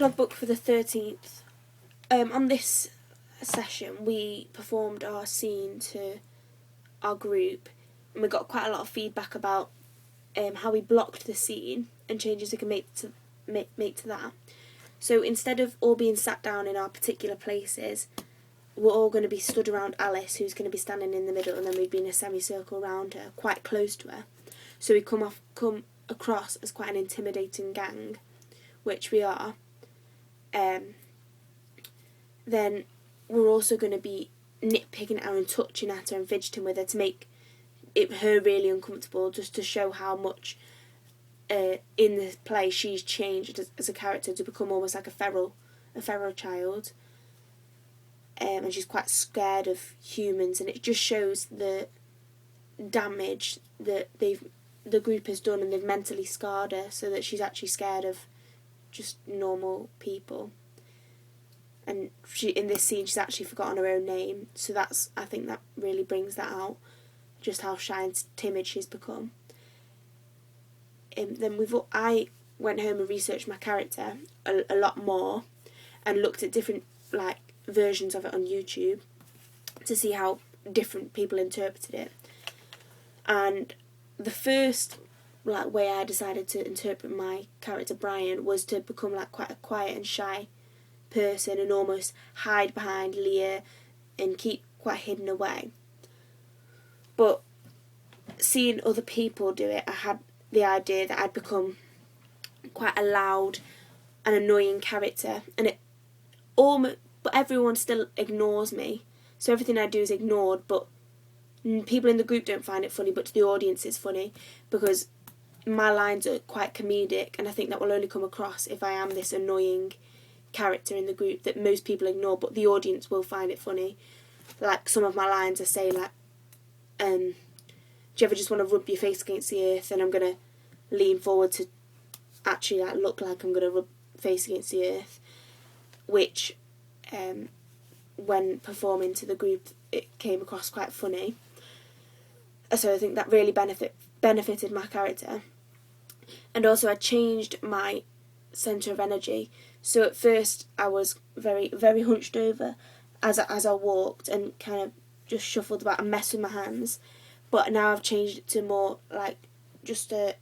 Logbook for the 13th. On this session, we performed our scene to our group, and we got quite a lot of feedback about how we blocked the scene and changes we can make to that. So instead of all being sat down in our particular places, we're all going to be stood around Alice, who's going to be standing in the middle, and then we'd be in a semicircle around her, quite close to her. So we come across as quite an intimidating gang, which we are. Then we're also going to be nitpicking at her and touching at her and fidgeting with her to make her really uncomfortable, just to show how much in the play she's changed as a character to become almost like a feral child. And she's quite scared of humans, and it just shows the damage that the group has done, and they've mentally scarred her so that she's actually scared of just normal people. And in this scene she's actually forgotten her own name, so I think that really brings that out, just how shy and timid she's become. Then I went home and researched my character a lot more, and looked at different versions of it on YouTube to see how different people interpreted it. And the first way I decided to interpret my character Brian was to become quite a quiet and shy person and almost hide behind Leah and keep quite hidden away. But seeing other people do it, I had the idea that I'd become quite a loud and annoying character, and but everyone still ignores me, so everything I do is ignored, but people in the group don't find it funny, but to the audience it's funny, because my lines are quite comedic, and I think that will only come across if I am this annoying character in the group that most people ignore, but the audience will find it funny. Some of my lines I say, do you ever just want to rub your face against the earth, and I'm going to lean forward to actually look like I'm going to rub face against the earth, which when performing to the group it came across quite funny. So I think that really benefited my character. And also I changed my centre of energy. So at first I was very, very hunched over as I walked, and kind of just shuffled about and messed with my hands. But now I've changed it to more just a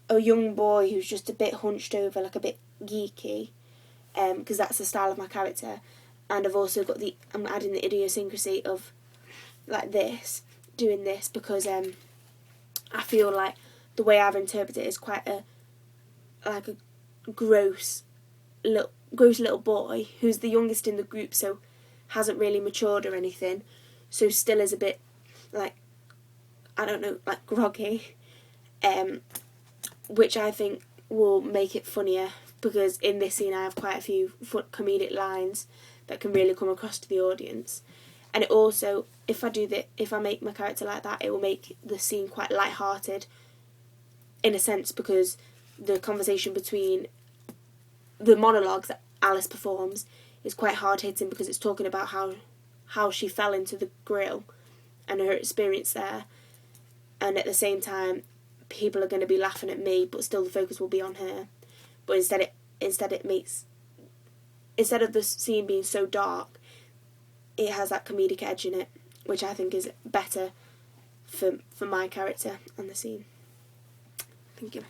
young boy who's just a bit hunched over, a bit geeky, because that's the style of my character. And I've also got I'm adding the idiosyncrasy of doing this because I feel like the way I've interpreted it is quite a gross little boy who's the youngest in the group, so hasn't really matured or anything, so still is a bit groggy, which I think will make it funnier, because in this scene I have quite a few comedic lines that can really come across to the audience. And it also, if I make my character like that, it will make the scene quite light-hearted in a sense, because the conversation between the monologue that Alice performs is quite hard-hitting, because it's talking about how she fell into the grill and her experience there, and at the same time people are going to be laughing at me, but still the focus will be on her. But instead of the scene being so dark, it has that comedic edge in it, which I think is better for my character and the scene. Thank you.